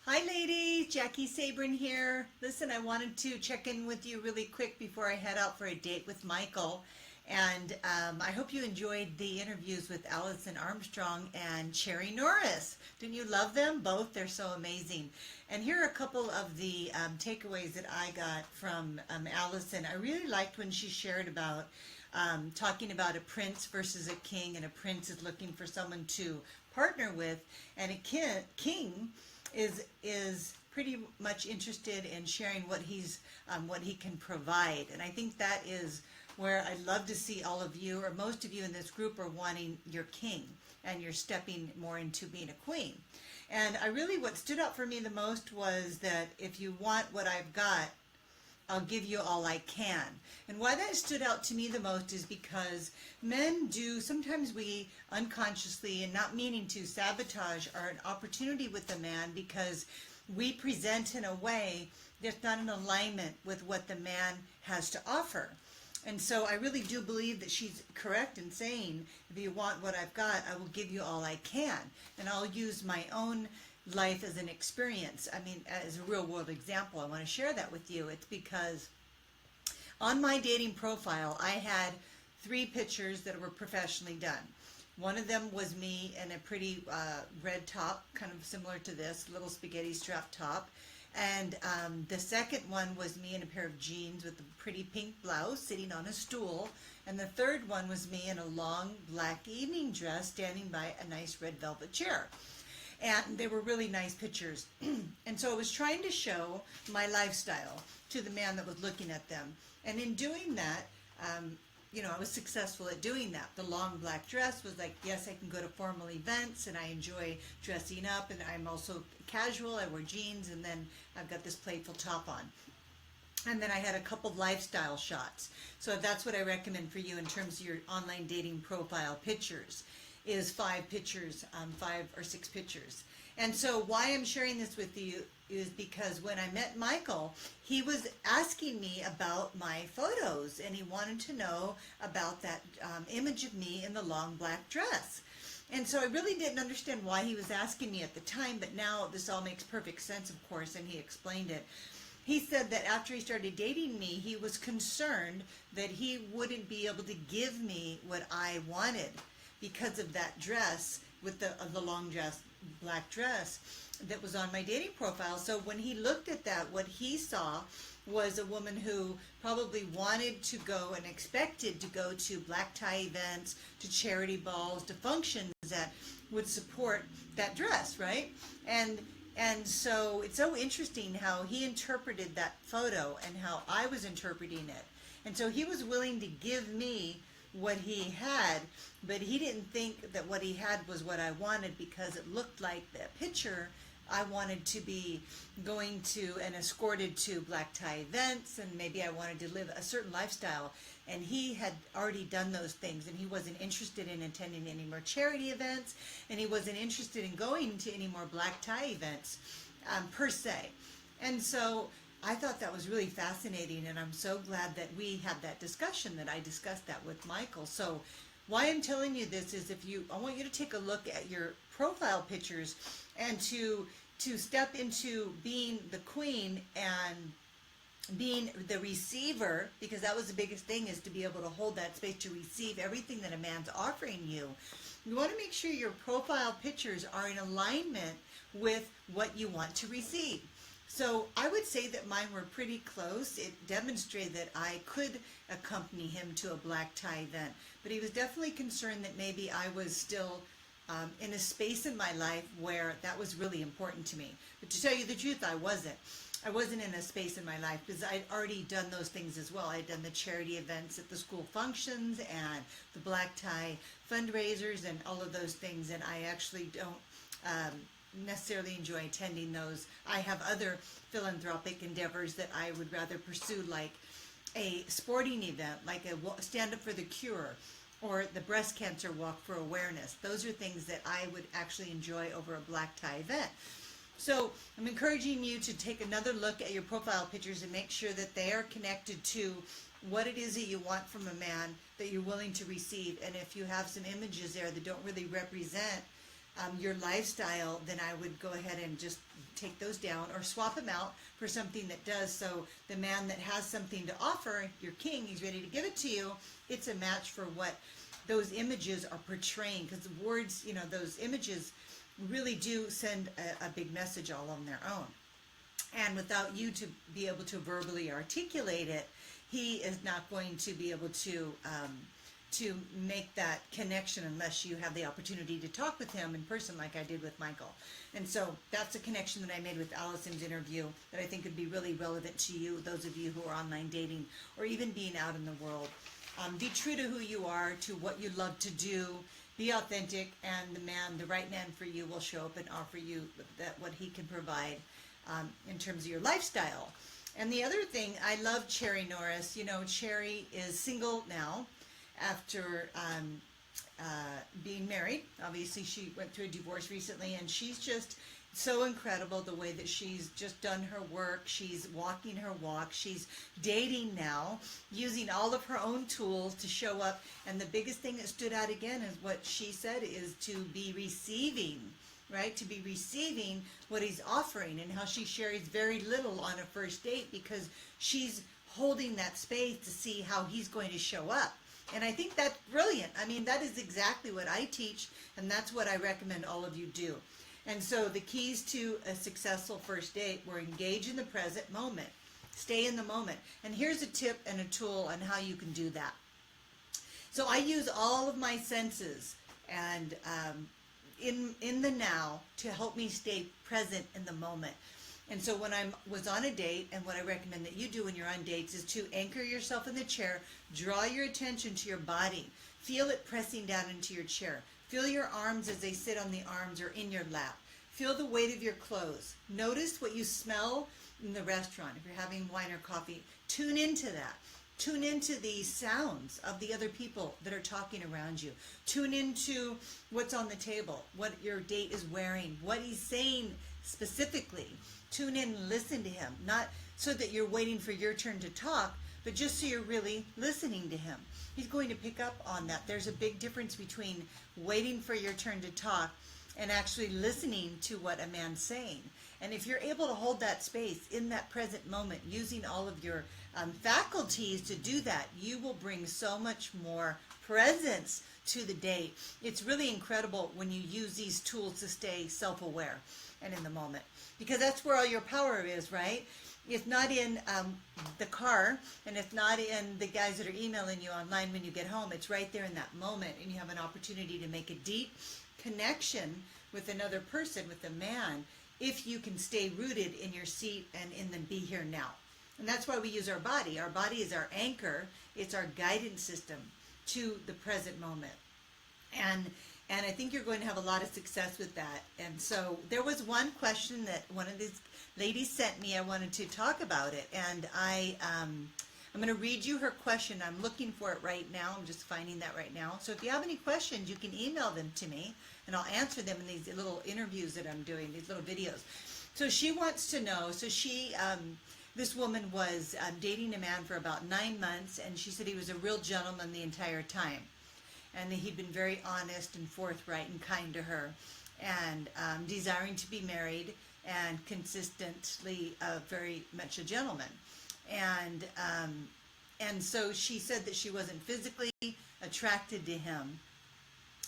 Hi ladies, Jaki Sabourin here. Listen, I wanted to check in with you really quick before I head out for a date with Michael. And I hope you enjoyed the interviews with Alison Armstrong and Norris. Didn't you love them? Both, they're so amazing. And here are a couple of the takeaways that I got from Alison. I really liked when she shared about talking about a prince versus a king, and a prince is looking for someone to partner with, and a king is pretty much interested in sharing what he can provide. And I think that is where I'd love to see all of you, or most of you in this group, are wanting your king, and you're stepping more into being a queen. And what stood out for me the most was that if you want what I've got, I'll give you all I can. And why that stood out to me the most is because men do, sometimes we unconsciously and not meaning to, sabotage our opportunity with the man because we present in a way that's not in alignment with what the man has to offer. And so I really do believe that she's correct in saying, if you want what I've got, I will give you all I can. And I'll use my own life as an experience. I mean, as a real world example, I want to share that with you. It's because on my dating profile, I had 3 pictures that were professionally done. One of them was me in a pretty red top, kind of similar to this, little spaghetti strap top. And the second one was me in a pair of jeans with a pretty pink blouse sitting on a stool. And the third one was me in a long black evening dress standing by a nice red velvet chair. And they were really nice pictures. And so I was trying to show my lifestyle to the man that was looking at them. And in doing that, I was successful at doing that. The long black dress was like, yes, I can go to formal events, and I enjoy dressing up, and I'm also casual. I wear jeans, and then I've got this playful top on. And then I had a couple of lifestyle shots. So that's what I recommend for you in terms of your online dating profile pictures, is 5 pictures, 5 or 6 pictures. And so why I'm sharing this with you is because when I met Michael, he was asking me about my photos, and he wanted to know about that image of me in the long black dress. And so I really didn't understand why he was asking me at the time, but now this all makes perfect sense, of course, and he explained it. He said that after he started dating me, he was concerned that he wouldn't be able to give me what I wanted because of that dress, with the long dress, black dress that was on my dating profile. So when he looked at that, what he saw was a woman who probably wanted to go and expected to go to black tie events, to charity balls, to functions that would support that dress, right? And so it's so interesting how he interpreted that photo and how I was interpreting it. And so he was willing to give me what he had, but he didn't think that what he had was what I wanted, because it looked like the picture I wanted to be going to and escorted to black tie events, and maybe I wanted to live a certain lifestyle, and he had already done those things, and he wasn't interested in attending any more charity events, and he wasn't interested in going to any more black tie events per se. And so I thought that was really fascinating, and I'm so glad that we had that discussion, that I discussed that with Michael. So why I'm telling you this is, I want you to take a look at your profile pictures and to step into being the queen and being the receiver, because that was the biggest thing, is to be able to hold that space to receive everything that a man's offering you. You want to make sure your profile pictures are in alignment with what you want to receive. So I would say that mine were pretty close. It demonstrated that I could accompany him to a black tie event, but he was definitely concerned that maybe I was still in a space in my life where that was really important to me. But to tell you the truth, I wasn't. I wasn't in a space in my life because I'd already done those things as well. I'd done the charity events at the school functions and the black tie fundraisers and all of those things, and I actually don't necessarily enjoy attending those. I have other philanthropic endeavors that I would rather pursue, like a sporting event, like a Stand Up for the Cure, or the breast cancer walk for awareness. Those are things that I would actually enjoy over a black tie event. So I'm encouraging you to take another look at your profile pictures and make sure that they are connected to what it is that you want from a man that you're willing to receive. And if you have some images there that don't really represent your lifestyle, then I would go ahead and just take those down or swap them out for something that does. So the man that has something to offer, your king, he's ready to give it to you. It's a match for what those images are portraying, because the words, those images really do send a big message all on their own. And without you to be able to verbally articulate it, he is not going to be able to make that connection unless you have the opportunity to talk with him in person like I did with Michael. And so that's a connection that I made with Alison's interview that I think would be really relevant to you, those of you who are online dating or even being out in the world. Be true to who you are, to what you love to do. Be authentic, and the right man for you will show up and offer you what he can provide in terms of your lifestyle. And the other thing, I love Cherry Norris. Cherry is single now after being married. Obviously, she went through a divorce recently, and she's just so incredible the way that she's just done her work. She's walking her walk. She's dating now, using all of her own tools to show up. And the biggest thing that stood out again is what she said is to be receiving, right? To be receiving what he's offering, and how she shares very little on a first date because she's holding that space to see how he's going to show up. And I think that's brilliant. I mean, that is exactly what I teach, and that's what I recommend all of you do. And so the keys to a successful first date were engage in the present moment. Stay in the moment. And here's a tip and a tool on how you can do that. So I use all of my senses and in the now to help me stay present in the moment. And so when I was on a date, and what I recommend that you do when you're on dates is to anchor yourself in the chair, draw your attention to your body, feel it pressing down into your chair. Feel your arms as they sit on the arms or in your lap. Feel the weight of your clothes. Notice what you smell in the restaurant. If you're having wine or coffee, tune into that. Tune into the sounds of the other people that are talking around you. Tune into what's on the table, what your date is wearing, what he's saying specifically. Tune in and listen to him, not so that you're waiting for your turn to talk, but just so you're really listening to him. He's going to pick up on that. There's a big difference between waiting for your turn to talk and actually listening to what a man's saying. And if you're able to hold that space in that present moment, using all of your faculties to do that, you will bring so much more presence to the date. It's really incredible when you use these tools to stay self-aware and in the moment, because that's where all your power is, right? It's not in the car, and it's not in the guys that are emailing you online when you get home. It's right there in that moment, and you have an opportunity to make a deep connection with another person, with a man, if you can stay rooted in your seat and in the be here now. And that's why we use our body. Our body is our anchor. It's our guidance system to the present moment. And I think you're going to have a lot of success with that. And so there was one question that one of these ladies sent me. I wanted to talk about it. And I'm going to read you her question. I'm looking for it right now. I'm just finding that right now. So if you have any questions, you can email them to me, and I'll answer them in these little interviews that I'm doing, these little videos. So she wants to know, this woman was dating a man for about 9 months, and she said he was a real gentleman the entire time. And that he'd been very honest and forthright and kind to her, and desiring to be married, and consistently very much a gentleman. And so she said that she wasn't physically attracted to him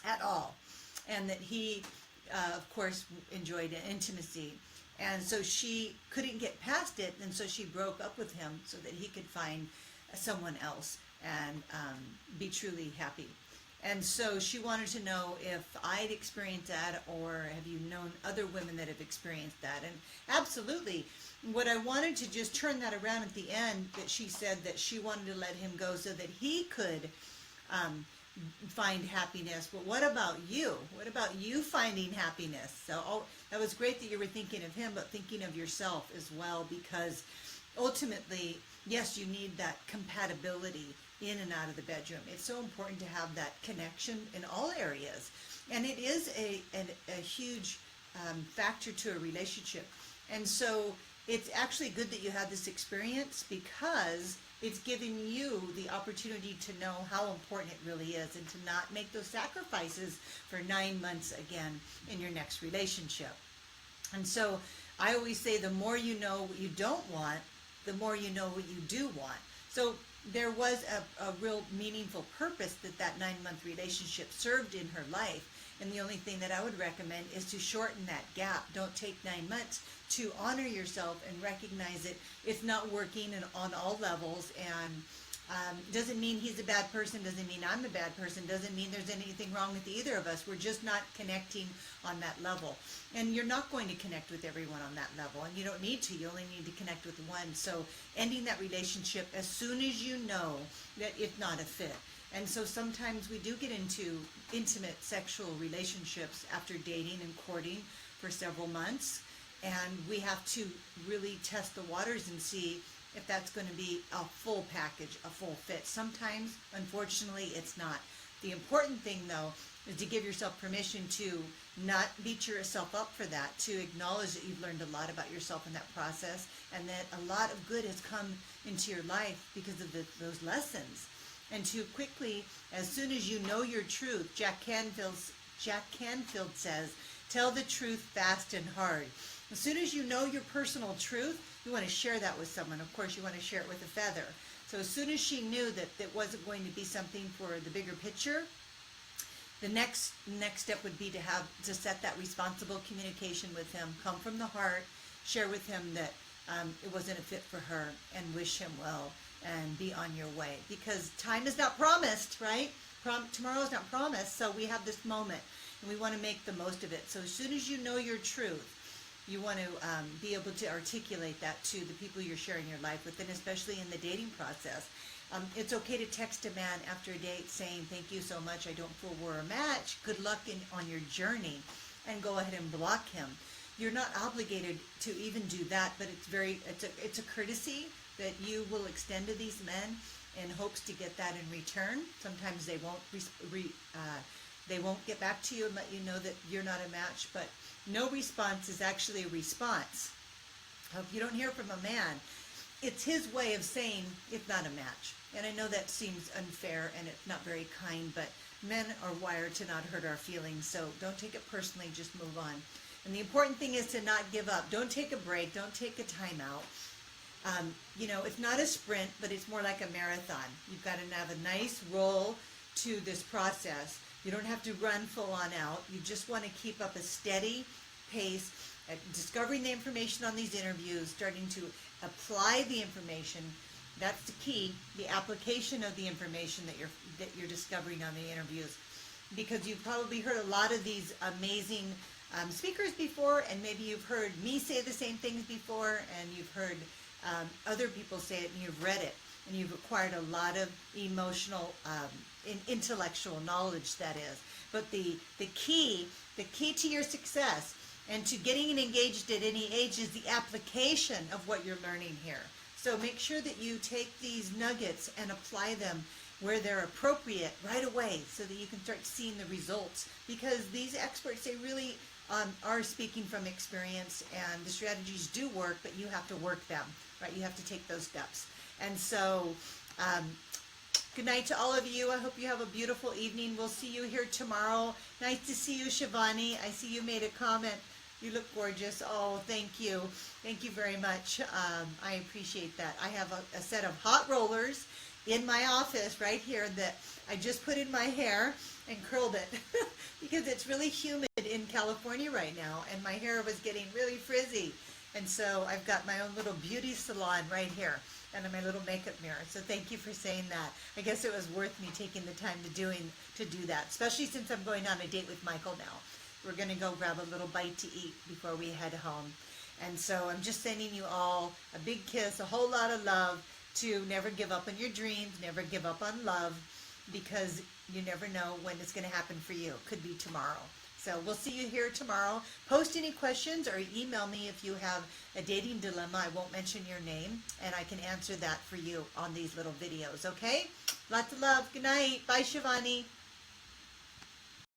at all, and that he, of course, enjoyed intimacy. And so she couldn't get past it, and so she broke up with him so that he could find someone else and be truly happy. And so she wanted to know if I'd experienced that, or have you known other women that have experienced that? And absolutely. What I wanted to just turn that around at the end, that she said that she wanted to let him go so that he could find happiness. But what about you? What about you finding happiness? So that was great that you were thinking of him, but thinking of yourself as well, because ultimately, yes, you need that compatibility in and out of the bedroom. It's so important to have that connection in all areas. And it is a huge factor to a relationship. And so it's actually good that you had this experience, because it's giving you the opportunity to know how important it really is, and to not make those sacrifices for 9 months again in your next relationship. And so I always say, the more you know what you don't want, the more you know what you do want. So there was a real meaningful purpose that that 9-month relationship served in her life. And the only thing that I would recommend is to shorten that gap. Don't take 9 months, to honor yourself and recognize it. It's not working on all levels, and doesn't mean he's a bad person, doesn't mean I'm a bad person, doesn't mean there's anything wrong with either of us. We're just not connecting on that level. And you're not going to connect with everyone on that level, and you don't need to. You only need to connect with one. So ending that relationship as soon as you know that it's not a fit. And so sometimes we do get into intimate sexual relationships after dating and courting for several months, and we have to really test the waters and see if that's going to be a full package, a full fit. Sometimes, unfortunately, it's not. The important thing, though, is to give yourself permission to not beat yourself up for that, to acknowledge that you've learned a lot about yourself in that process, and that a lot of good has come into your life because of those lessons. And to quickly, as soon as you know your truth, Jack Canfield says, tell the truth fast and hard. As soon as you know your personal truth, you want to share that with someone. Of course, you want to share it with a feather. So as soon as she knew that it wasn't going to be something for the bigger picture, the next step would be to set that responsible communication with him, come from the heart, share with him that it wasn't a fit for her, and wish him well, and be on your way. Because time is not promised, right? Tomorrow is not promised, so we have this moment, and we want to make the most of it. So as soon as you know your truth, you want to be able to articulate that to the people you're sharing your life with, and especially in the dating process. It's okay to text a man after a date saying, thank you so much, I don't feel we're a match, good luck on your journey, and go ahead and block him. You're not obligated to even do that, but it's a courtesy that you will extend to these men in hopes to get that in return. Sometimes they won't get back to you and let you know that you're not a match, but no response is actually a response. If you don't hear from a man, it's his way of saying it's not a match. And I know that seems unfair and it's not very kind, but men are wired to not hurt our feelings, so don't take it personally, just move on. And the important thing is to not give up. Don't take a break, don't take a timeout. It's not a sprint, but it's more like a marathon. You've got to have a nice roll to this process. You don't have to run full on out. You just want to keep up a steady pace at discovering the information on these interviews, starting to apply the information. That's the key, the application of the information that you're discovering on the interviews. Because you've probably heard a lot of these amazing speakers before, and maybe you've heard me say the same things before, and you've heard other people say it, and you've read it, and you've acquired a lot of emotional, intellectual knowledge, that is. But the key to your success and to getting engaged at any age is the application of what you're learning here. So make sure that you take these nuggets and apply them where they're appropriate right away, so that you can start seeing the results. Because these experts, they really are speaking from experience, and the strategies do work, but you have to work them, right? You have to take those steps. And so, good night to all of you. I hope you have a beautiful evening. We'll see you here tomorrow. Nice to see you, Shivani. I see you made a comment. You look gorgeous. Oh, thank you. Thank you very much. I appreciate that. I have a set of hot rollers in my office right here that I just put in my hair and curled it because it's really humid in California right now, and my hair was getting really frizzy. And so I've got my own little beauty salon right here, and my little makeup mirror. So thank you for saying that. I guess it was worth me taking the time to do that, especially since I'm going on a date with Michael now. We're going to go grab a little bite to eat before we head home. And so I'm just sending you all a big kiss, a whole lot of love, to never give up on your dreams, never give up on love, because you never know when it's going to happen for you. It could be tomorrow. So we'll see you here tomorrow. Post any questions or email me if you have a dating dilemma. I won't mention your name, and I can answer that for you on these little videos, okay? Lots of love. Good night. Bye, Shivani.